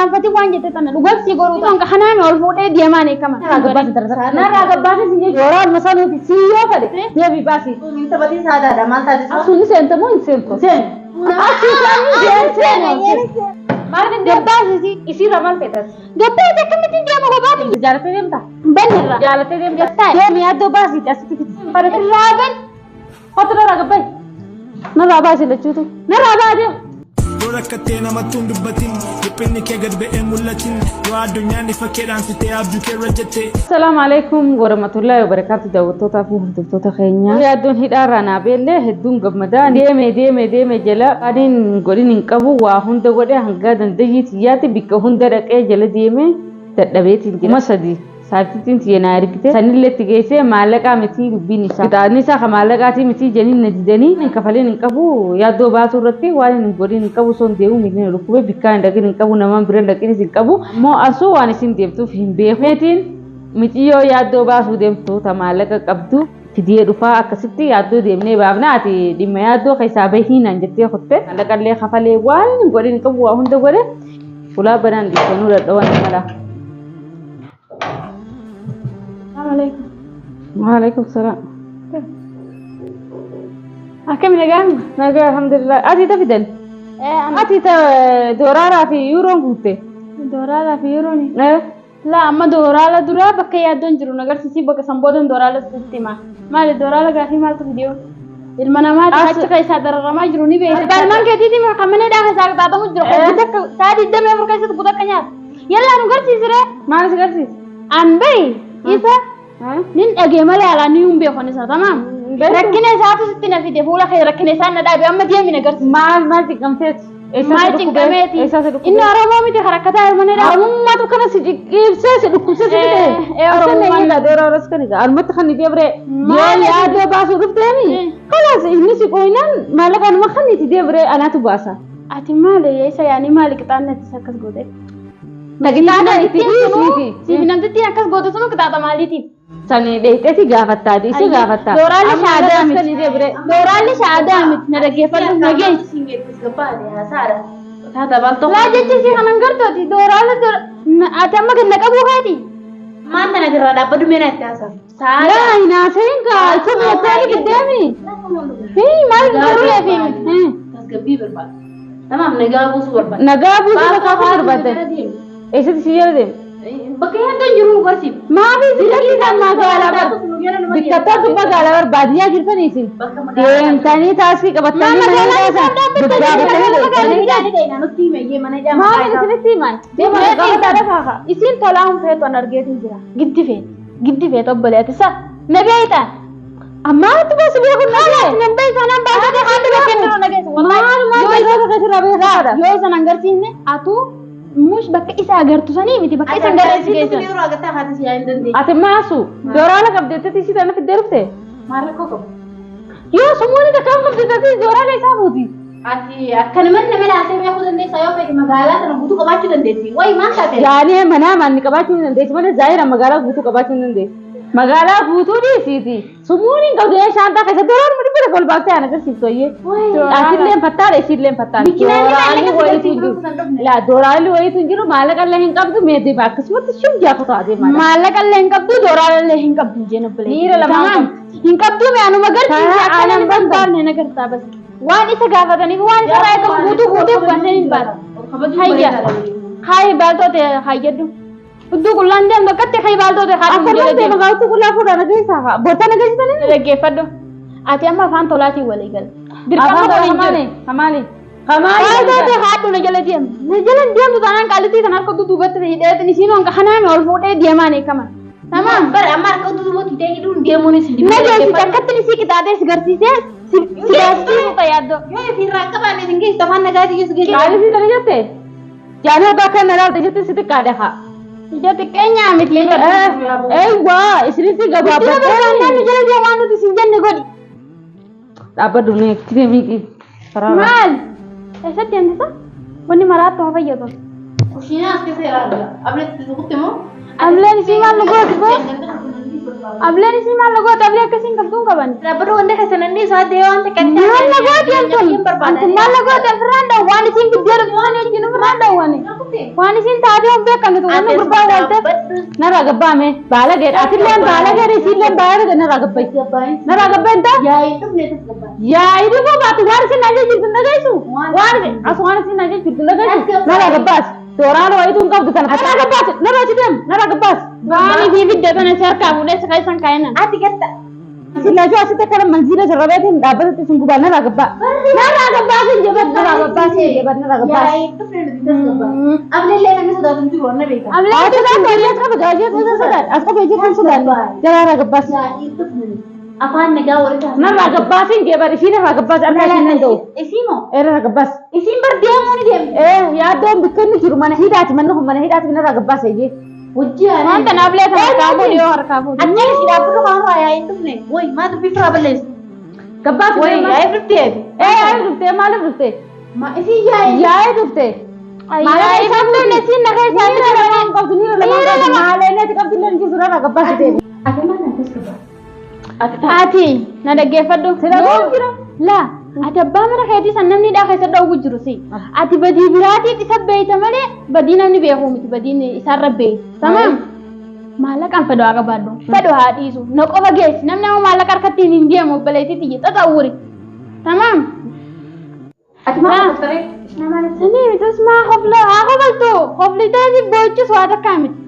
irraanfati waan jette tana dhugatti goruu kan kanaan ol fuudhee deemaan eekama. Ragabbaas darbata. Na ragabbaas sinjee jooraan masanuuti siyyoo fade. Deebi baasi. Minta bati saadaadha maal taatisa? Asuun seenta moo hin seentu? Seen. Asii Maalin gabbaasisi isirra maal feetas? Gabbaas akkamitti deema gobaati? Jaalatee deemta? Banirra. Jaalatee deemta? Deemi yaaddoo baasiiti asitti fiti. Raaban. Hotu narraa gabbay. Narraa baasi lachuutu. Narraa baadee. Dora katena matun dubbatin dipinni kee gad ba'ee mul'atin yoo addunyaan ifa keedhaan fitee abjuu kee rajjate. Assalamu alaikum warahmatullahi wabarakatuh daawwattoota fi hordoftoota keenya. Yaaddoon hidhaarraa naa beellee hedduun gammadaa deeme jala adiin godhin hin qabu waa hunda godhe hanga dandayiiti yaati bikka hunda dhaqee jala deeme dadhabeetiin jira. Sadii saatitiin tiyena argite sanillee itti geessee maallaqaa miti dubbiin isaa. Kitaabni isaa kan maallaqaatii miti jeniin na didanii hin kafaleen hin qabu yaaddoo baasuu irratti waan hin godhin hin qabu son deemu miliyoona dhukkubee bikkaa hin dhaqin hin qabu namaan bira dhaqinis hin qabu. Immoo asuu waan isin deemtuuf hin beekuutiin miti yoo yaaddoo baasuu deemtu ta maallaqa qabdu fidee dhufaa akkasitti yaaddoo deemnee baafna ati dhimma yaaddoo keessaa bahiinaan jettee kutte maallaqallee kafalee waan hin godhin hin qabu waa hunda godhe ulaa banaan dhiisanuu dadhawan mala. Waalaikum salam. Akkam nagaan? Nagaa alhamdulillah. Ati ta fidan? Ati ta dooraraa fi yuuroon guutte? Dooraraa fi yuuroon? La amma dooraraa dura bakka yaaddoon jiru nagarsiisii bakka sanboodan dooraraa sitti hima. Maali dooraraa gaafii maaltu fidiyoo? Ilma namaa achi keessaa dararamaa jiru ni beekta. Galmaan keetiitii kan mana dhaa keessaa qixaatamu jiru. Sa'aatii damee afur keessatti kutaa akka nyaata. Yallaa nu garsiisire? Maal si garsiisa? An bahi isa nin dhagee malee alaa ni hin beekon isa tamaam. Rakkina isaatu sitti na fide fuula kee rakkina isaan na dhaabe amma deemina garsiisa. Maal cinqamteeti? Maal cinqameeti? Inni Oromoo miti karakkataa ilmanii dha. Oromummaatu kana si ciqqibsee si dhukkubsee si fide. Oromummaa dooraras kan egaa almatti kan ni deebre. Yoo yaaddoo baasuu dhufteemi. Kalaas inni si qooyinaan maallaqa numa kan itti deebre anaatu baasa. Ati maali isa yaani maali qixaannetti akkas goote? Nagitaana itti dhiisiiti. Siif namtittiin akkas goote sunu qixaaxa maaliitiif? Sani dheeteeti gaafattaa dhiisi gaafattaa. Dooraalli shaadaa miti. Dooraalli shaadaa miti na dhaggeeffadhu nageessi. Laa jechiisii kanan gartooti dooraalli ati amma ganna qabuu kaati. Maal tana jirra dhaabbadhu meena itti haasa. Yaa hinaasayin kaa isa beektaani giddeemi. Maal garuulee fi miti. Tasgabbii barbaada. Namaaf nagaa buusuu barbaada. Nagaa buusuu bakka barbaadde. Eessatti si jala deemu? Bakka yaaddoon jiru nu barsiif. Maafi silatti kan magaalaa bikkattoota magaalaa baadiyyaa jirtan isin deemtanii taasii qabatanii mana keessaa maali isinitti himan isin tolaan feetu an argeetiin jira giddi feet obboleetisa na beeyta amma tu bas beeku na beeyta nan baasate haati bakkennu nageessu yoo isan agarsiisne atu mush bakka isa agartu sanii miti bakka isa agarsiisu geessan. Ati maasu dooraala qabdeetti si tana fiddee dhufte? Maal qabu? Yoo sumuuni takkaan qabdeetti dooraala isaa fuuti. Ati akkanuma nama laasee beekuu dandeessa yoo fedhe magaalaa sana guutuu qabaachuu dandeessi. Wayi maal taate? Yaani manaa manni qabaachuu hin dandeessi malee zaahira magaalaa guutuu qabaachuu hin dandeessi. Magaalaa guutuu dhiisiiti. Sumuuni qabdee shaantaa keessa dooraan mudi bira golbaaftee aan agarsiiftu ayyee. Asilleen fattaadha isilleen fattaadha. Dooraalli wayitu hin jiru. Laa dooraalli wayitu hin jiru maallaqallee hin qabdu meetii akkasumatti shum jaafu taatee maallaqaa. Maallaqallee hin qabdu dooraallee hin qabdu jeen obbolee. Dhiira lamaan hin qabdu meanuma garsiisa akka hin barbaanne na gartaa bas. Waan isa gaafataniif waan isa raayee qabu guutuu uffannee hin baatu. Hayya. Hayi baaltoote hayyaddu. Udduu qullaan deemu bakkatti hayi baaltoote haadhu jala deemu. Magaalatti qullaa fuudhaa nageessaa bootaa nageessitanii? Dhaggeeffadhu. Ati amma afaan tolaatiin walii gala. Dirqama kamaali? Kamaali? Baaltoote haadhu na jala deemu. Na jala deemtu taanaan qaalitii kan harka duubatti hidheetin isiin honka kanaan ol fuudhee deemaan eekaman. Tamam bar amma harka duubatti hidhee hidhuun deemuunis hin dhibu. Nageessi takkatti isii qixaatee si garsiisee si gaasisu tayaaddo. Yoo ifirraa qabaanne sin geessu afaan nagaati geessu geessu. Qaalisii tana jette? Jaanoo bakka na laalta jette sitti qaadha. Ija xiqqeenyaa miti. Waa isinitti gabaabbattee. Namni jala deemaa nuti sin jenne godhi. Dhaabbadhu neektire miiqi. Maal? Eessatti hambisa? Wanni maraatti haa fayyadu. Kushiinaa as keessa ilaalla. Ableetti tuqutti moo? Ableen isii maal nu gooti boo? Ableen isii maal nu gooti? Ablee akkasiin qabduun qaban. Dhaabbadhu wanta keessananni isaa deemaa wanta kan maal na gooti antun? Antun maal na gooti ofirraan dhawwaan isiin guddee dhufu waan ejjiin ofirraan dhawwani. Waan isin taatee of beekan tu wanni gurbaa walte narraa gabbaame baala geedha atilleen baala geedha isilleen baala geedha narraa gabbaay narraa gabbaay inta yaa idu ko baatu waan isin ajee jirtu dhagaysu waan as waan isin ajee jirtu dhagaysu narraa gabbaas tooraan wayitu hin qabdu kana narraa gabbaas narraa chidem narraa gabbaas baani fi bidda tana sarkaa fuudhee sakai san kaayinan ati gatta sila jo asite kana manzila jarrabeetiin dhaabbata isin gubaa narraa gabbaa sin jabat narraa gabbaa sin jabat narraa gabbaa Ableellee namni sodaatu jiru wanna beeka. Ableellee sodaatu akka bagaajee tuusa sodaat akka beejee kan sodaatu jaraarraa gabbaas Afaan nagaa warri taasisan. narraa gabbaas hin geebar isiin irraa gabbaas akka isiin hin ta'u Isiimoo? irraa gabbaas Isiin bar deemuu ni deemti. yaaddoon bikkanni jiru mana hidhaati manni kun mana hidhaati narraa gabbaas eeyyee Hojii ani. wanta naaf leeta harkaa fuudhee yoo harkaa fuudhee Anyaan ishii dhaabbatu kan irraa yaa'ee hin dhufne. Woy maa dubbii firaa balleessu. gabbaas Woy yaa'ee dhuftee. yaa'ee dhuftee maaliif dhuftee Ma isiin yaa'ee. yaa'ee dhuftee maaliif isaan dhufne siin nagaa isaanii lamaan qabdu ni lamaan maaleelee qabdu illee jiru narraa gabbaas deebi Ati maal akkas qabaa? ati na dhaggeeffadhu yoo jira laa ati abbaa mana keetii san namni dhaa keessa dhawwu jiru si ati badii biraatiif isa beeyta malee badii namni beeku miti badiin isaarra beeyi tamaam maallaqaan fedhu haa qabaadhu fedhu haa dhiisu na qofa geessi namni amma maallaqa harkattiin hin deemu obboleettii xiyyi xaxawwuri tamaam Ati maal akkas taree? sanii mitus maa haa qofaltu qofliteeti boochis waa takkaa miti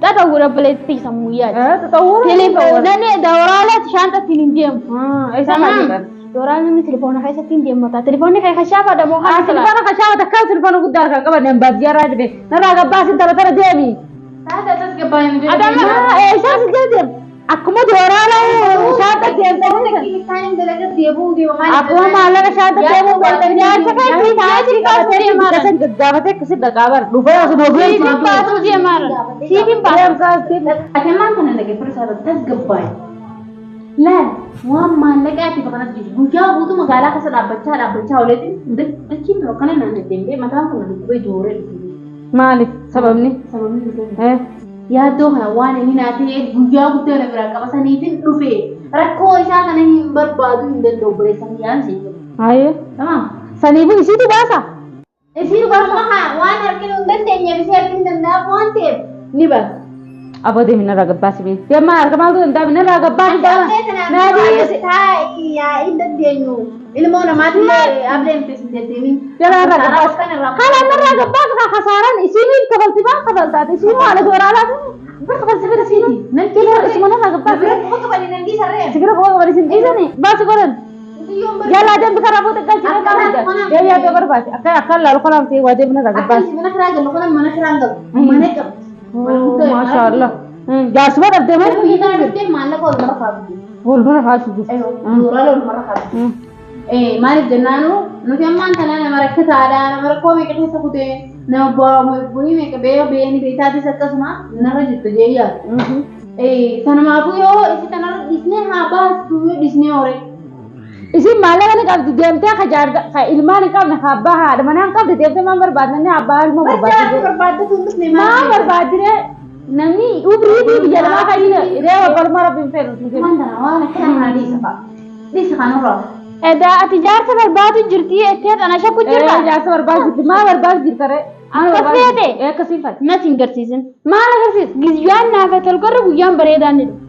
xaxawwuri obboleettii sammuu yaadi telefoonani dawraalaati shaanxattiin hin deemu tamaam Doraan namni telefoona keessatti hin deemata. Telefoonni kan shaafa dhamoo haa telefoona kan shaafa takkaa telefoona guddaa kan qaban hin baadiyyaa dhibe. Narraa gabbaasin taphatara deemi. Taata tas gabbaa hin deemu. Adama isaan si deem. Akkuma dooraala shaata deemtanii. Isaan dalagaa deebuu deema. Akkuma maallaqa shaata deemuu beektan nyaata kan fi taa'ee kaasuu deemaa. Kasan gaggaafatee akkasi dhaqaabar. Dhufee osoo dhufee. Siifin baasuu deemaa. Siifin baasuu. Ati maal kana dhaggeeffatu isaa tas gabbaa. Laal waan maallaqaati bakka jiru guyyaa guutuu magaalaa keessa dhaabbachaa ooleetiin dachiin biroo kana naan deemtee mataan kun dhufee jooree dhufe. Maaliif sababni? Sababni yaaddoo kana waan inni naatee guyyaa guutuu na biraa qabasaniitiin dhufe rakkoo isaa kana hin barbaadu hin danda'u buleessan yaan seetu. Hayyee. Tamaam. Saniifuu isiitu baasa. Isiin barbaha waan harkinu hin dandeenyeef isee harkinu danda'aaf waan ta'eef ni baasa. Aboo deemi narraa gabbaasi bee. Deemaa harka maaltu danda'ame narraa gabbaasi deema. Naadii yaa hin dandeenyu. Ilmoo namaatillee ableen deemin. Narraa gabbaasi. Kana narraa gabbaasi kan hasaaraan isiiniif kafalti maa kafaltaati isiin haala dooraalaati. Bakka kafalti bira isiini. Nanti isuma narraa gabbaasi. Bakka bali nan dhiisarree. Sigira koo bali isin dhiisani baasi godhan. Yaalaa deembi karaa booda galchine qabda. Deebii akka barbaasi. Akka laalu kanaaf ta'e waa deebi narraa gabbaasi. Mana kiraa jallu kana mana kiraa hin qabu. Mana qabu. Maashaallah. Jaarsuma dhabdee maal? Biyyaa dhuftee maallaqa ol mara kaabdi. Wal bira haasuu. Suuraa ol mara kaabdi. Maaliif jennaanu nuti ammaan kana nama rakkataadha nama rakkoo meeqa keessa kutee nama bunii meeqa beeni beekaatis akkasuma narra jirtu jee yaadu. Sanumaafuu yoo isi kanarra dhisnee haa baastu yoo dhisnee hore. Isin maallaqa ni qabdi deemtee ka ilmaan hin qabne ka abbaa haadha manaa hin qabde deemtee maan barbaadnee abbaa ilmoo barbaadde. Barbaadde sun dhufne Maan barbaadde namni ubrii biyya lamaa kan reewa balma rabbiin fedhu. Wanta waan akkana kana dhiisa fa'a. Dhiisa kanarraa. Edaa ati jaarsa barbaadu jirti ettee xana shakku jirta. Jaarsa barbaadu jirti maa barbaadu jirta ree. Akkas feete. Akkasii fate. Nas hin garsiisin. Maal agarsiis? Guyyaan naafa tolgorri guyyaan bareedaan ni dhufu.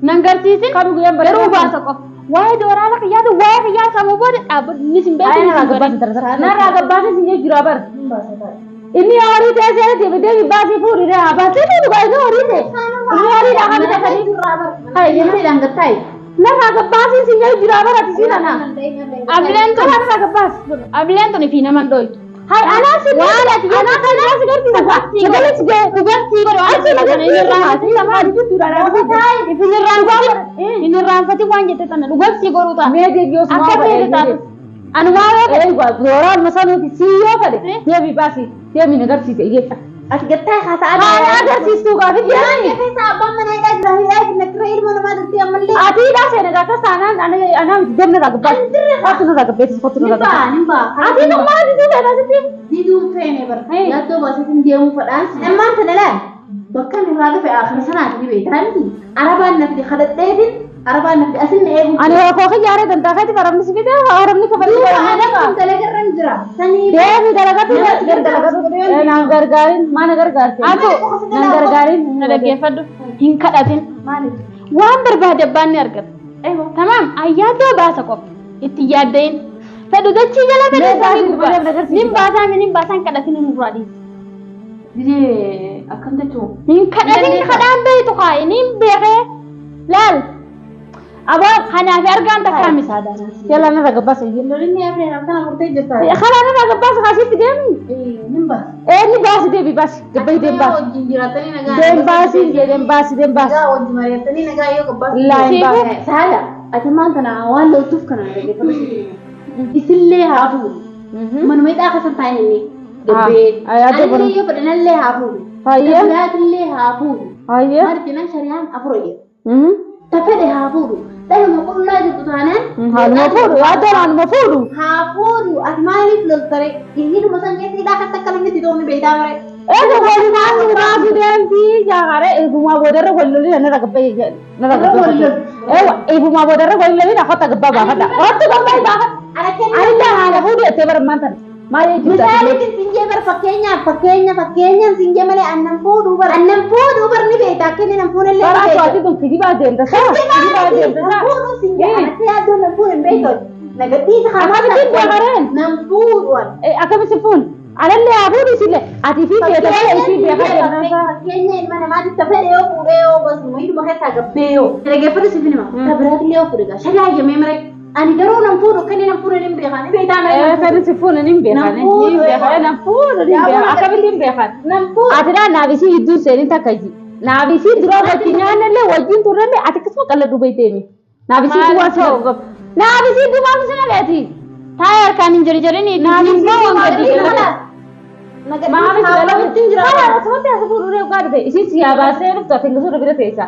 Nan garsiisin. Kan guyyaan bareedaan. Yeroo baasa qofa. Waa'ee dooraala kiyyaatu waa'ee kiyyaa sammuu booda dhaabbatni sin beeku. Narraa gabbaasin sin jira bar. Inni horii teessee deebi baasii fuudhee haa baasee dhugaa isa horii ta'e. Inni horii dhagaa bita sadii. Hayyee dhangattaayi. Narraa gabbaasin sin jira bar ati siin ana. Abileen tuni fi naman dhoytu. Hai anaa si waan ati anaa kan as garti sagalee dhugatti godhu asi lagana inni raanfati waan jette tana dhugatti godhu ta'a. Mee deebi'oo suma baay'ee ta'a. Anu waa zooraan masanuuti siyyoo fedhe deebi baasi deemi nagarsiise iyyetta. Ati gattaa haasa'a. Haa agarsiistuu gaafi deemi. Keessa abbaan manaa hidhaa jira hidhaa nakira ilma namaa dutti ammallee. Ati hidhaa seene gaafa saanaan anaa deemne ragabbaati. Kottu nu ragabbeessis kottu nu ragabbeessis. Nimbaa. Ati nu maal dituu feena sitti? Diduun feene bara. Yaaddoo baasitiin deemuu fadhaan. Ammaan sana laal. Bakka irraa dhufe akhira sanaati ni beektaa miti. Arabaan nafti kadhadheetiin Arabaan nafti asin eegu. Ani koo khiyyaare dantaa kati faramni sifite haramni kafalli Dalagarran jira. Sanii deebi dalagatu naan gargaarin maana gargaarte naan gargaarin na dhaggeeffadhu hin kadhatin waan barbaade abbaan ni argata tamaam ayyaadoo baasa qofa itti yaaddayin fedhu dachii jala fedhu nin baasaan kadhatin hin muraadhiis Didee akkam jechuun. hin kadhatin kadhaan beeytu kaayi nin beekee laal aboo kanaaf argaan takkaa misaadhaan yalla na raga basa yin Lolli afreen akkana murtee jirta. khala na raga basa khasitti deemi Nin baas. ni baasi deebi baasi gabbai deem baasi Wajjin jiraatanii nagaa. deem baasi deem baasi Nagaa wajjin mari'attanii nagaa yoo gabbaa. Laayin baasi. Saala ati maanta na waan loltuuf kana dhaggeeffatu. Isillee haafuu. Manuma hidhaa kasan taa'e inni. Gabbee. Allee yoo fedhanallee haafuu. Fayya. Dabulaatillee haafuu. Hayya. Martina shari'aan afur jedha. Tafedhe haafuu. Dhaluma qullaa jirtu taanaan. Haaluma fuudhu yaaddoon haaluma fuudhu Haafuu ati maaliif loltare? Hidhuma san keessi hidhaa kan takka namni toonni beektaa bare. eega walumaan baasi deemti jaakare eegumaa boodarra wallolii na raga bayi na raga bayi eewa eegumaa boodarra wallolii na hota gabbaa baafadha hota gabbaa baafadha ani daa haala fuudhu ettee bara maantan maal jechuudha Misaalitiin sinjee bar fakkeenyaaf sinjee malee annan fuudhuu bar ni beektaa akka inni nan fuudhallee bara beektaa. asuwaati kun kijibaa deemta saa kijibaa deemta saa Fuudhuu sinjee anatti yaaddoon nan fuudhan beektaa. Nagaddiisa akkamitti beekareen nan fuudhuwan. akkamitti fuun anallee haa fuudhu isillee ati fi beekata isii beekaa deemta saa Fakkeenya ilma namaatiif tafedhe yoo fuudhee yoo basuma hidhuma keessaa gabbee yoo. Dhaggeeffatu si filima. Tabiraatillee yoo fuudhe gaa shagaayyamee mare. Ani garuu nan fuudhu akka inni nan fuudhan hin beekan. Ni beektaa mare. kan si fuun hin beekan hin beekan nan fuudhu hin beekan akkamitti hin beekan Nan fuudhu. ati dhaa naabisii hidduu seenii takka ji naabisii dura wajji nyaannallee wajjin turrellee ati akkasuma qalla dubai deemi naabisii duwwaa ta'u naabisii duwwaa sana beeti taa'ee harkaan hin jirjirini naabisii waan duwwaa gadi ta'u maabisii Haafawwattiin jira. asumatti as fuudhuree gaadde isin siyaa baasee dhuftu ati ingisuudha bira teessa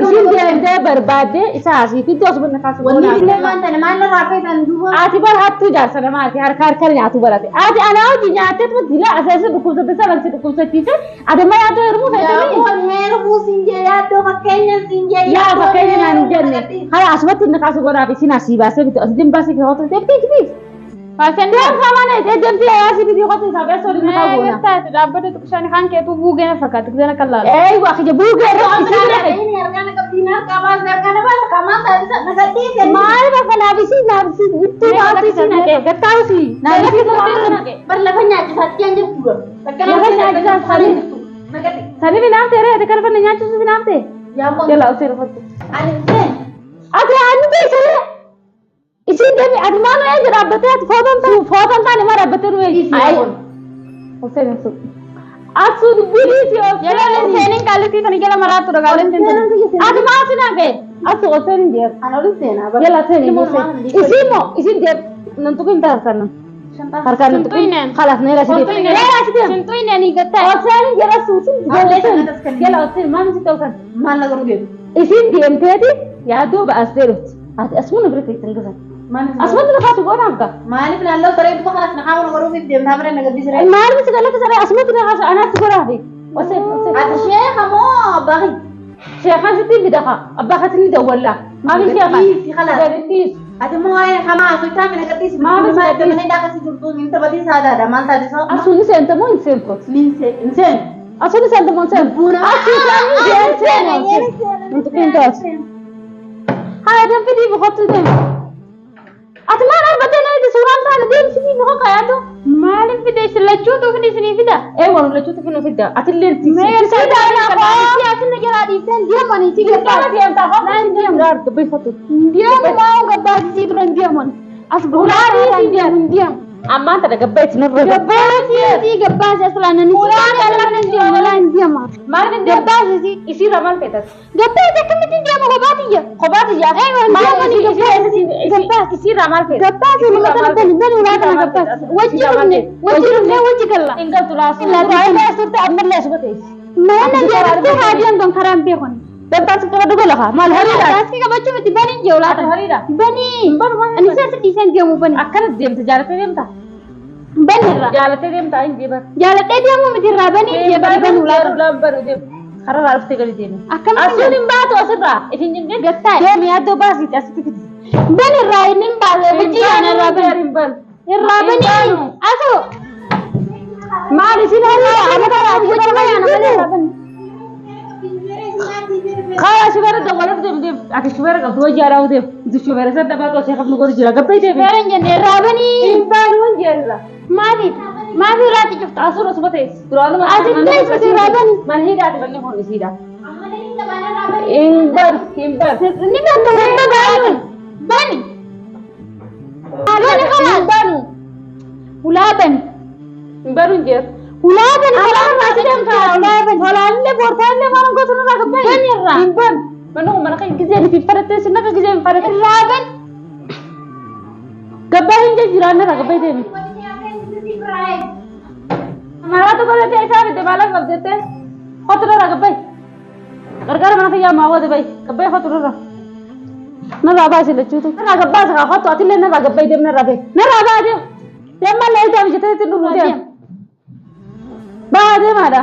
isin deemtee barbaadde isa asii fiddu asuma nakaasi Wanni illee maanta namaan irraa feetan duuba. ati bar hattuu jaarsa namaati harka nyaatu barate ati anaa hojii nyaattee tuma dila aseesi dhukkubsatte sabalsi dhukkubsattiise ati ma yaaddoo hirmuu feetanii Yaa'u heeruu sinjee yaaddoo fakkeenya sinjee yaa fakkeenya naan jenne haa asumatti inni kaasu godhaaf isin asii baasee bitu asii dimbaasee kee hotu deemtee kitiif Faashan deem samana deemtee yaasii bitii hotu isaa beesoo dinna kaa goona taate dhaabbata tuqshaan kan keetu buugee na fakkaatu gudana kan laalu. waa kija buugee maali bakka naabisii ittuu baatu si naqee gattaawu si naabisii baatu naqee sani binaamtee reete kan fanna nyaachisu binaamtee jala usee rufattu ati ani beekare isin deemi ati maal eega dhaabbattee ati footoon taane maa dhaabbattee nu eegi useen su asu dubbiidhiisi Jala seenin qaalitii tani jala maraatu dha qaalitiin ati maa si naqee asu useen hin jeer jala seen isin deem nan tuqin taarkanna harkaan nan tuqin khalas neera si deem neera si deem Sintuin ani gatta. useen jala suusin jala useen maan si ta'ukan isin deemteeti yaaddoo ba'astee dhufti ati asuma bira teessan gasan asumatti lafaatu godhaan ka Maaliif naannoo bareedu kanas na haamuu baruuf deemtaa bare nagaddiisiree. maaliif si galata saree asumatti lafaatu anaatti godhaafi oseen Ati sheeka moo bahi? sheekan sitti bidaka abbaa katinni dawwallaa maaliif Gadhiisi, khalas. sheekan gadhiis Ati moo waa'ee hamaa soichaa fi nagaddiisi. Maaliif Maaliif nagaddiisi? mana hidhaa akkasii jirtu hin taphatiin saadaadha maal taasisoo? asuun seente moo hin seentoot Inseen. asuun seente moo hin seentoot asuun seente hin tuqin taas haa danfidii bukottu deema ati maal arbattee nayti suuraan taane deemsitii bukoka yaaddo Maaliif fide isin lachuutu fide isinii fida? walu lachuutu finu fidda atillee Mee si asin jala dhiiseen deemanii si Gabbaa deemtaa hafuu deemu gaartu bifatu. deemu maa gabbaasii turan deeman. As guraarii deemu deemu. Ammaan tana gabbaa isin irra Gabbaasii gabbaasii asirraananii si gabbaasii deemu walaa hin deema. Maal hin Gabbaasii isiirra maal feetas? gabbaasii akkamitti deema kobaatiyya? Kophaatiyyaa maal isiirra maal feetas? Gabbaasii nama kana bani walaa kana gabbaasii. Wajji rufnee wajji galla. Ingaltu laasu waayee turte ammallee asuma teessi. Mana deemtee haadiyan don karaan beekon. Dabbaas qaba dhuga lafa maal horiidha? Gabbaasii qabachuu miti baniin jee Ati olaata. horiidha? Banii. Ani seesa dhiiseen deemu bani. Akkana deemte jaalattee deemta? Bani irra. Jaalattee deemta hin jeebar. Jaaladhee deemuu miti irraa banii jee bani bani olaata. Lambaru deemu. karaa laaftee gadi deemi. Akkamitti Asuun hin baatu asirraa isin jennee gattaa deemi yaaddoo baasiiti asitti fidi. ban irraa inni hin baase bichi yana irraa ban hin banu. irraa bani aso Maal isin halluu amma karaa gocha bayana malee irraa ban Kaya shubera dawwalar deem ati shubera qabdu hojii aadaa deem itti shubera sadda baatoo ishee qabnu godhu jira gabbay deemi. feeran jenne irraa bani Hin baanu hin jeerra. maaliif irraatti cufta Asuun asuma ta'es duraanuma Asitti isiti irraa bani man hiidhaati banni kun isiidha. Hin banu ni banta wanta baanu bani bani kala banu ulaa bani hin banu hin jeerra. ulaa bani kala irraa sidam kaa ulaa bani Tolaalle boortaalle mana gosa nurraa gabbay. bani irraa Hin banu. Manni kun mana kan gizee fi farattee sinna kan gizee fi farattee. irraa bani Gabbay hin jiraanne irraa gabbay deemi. Maraatu godhatee isaa fidde maalaan qabdettee hotu irraa gabbay. Gargaara mana fayyaa maa wada bay gabbay hotu irraa. Narraa baasii lachuutu. Narraa gabbaasa kaa hotu atillee narraa gabbay deem narraa bee. Narraa baa deem. Deemaa lee ijaa bijatee itti dhurru deem. Baa deemaadha.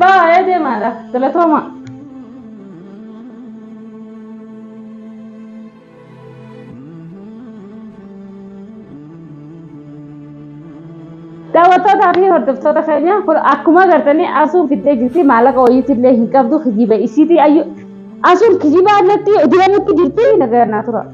Baa deemaadha. Galatooma. Daawwattootaa fi hordoftoota keenya kun akkuma agartanii asuun fiddee jirti maallaqa wayiitillee hin qabdu kijiba isiitii asuun kijiba allatti diramutti jirti nagarnaa tura.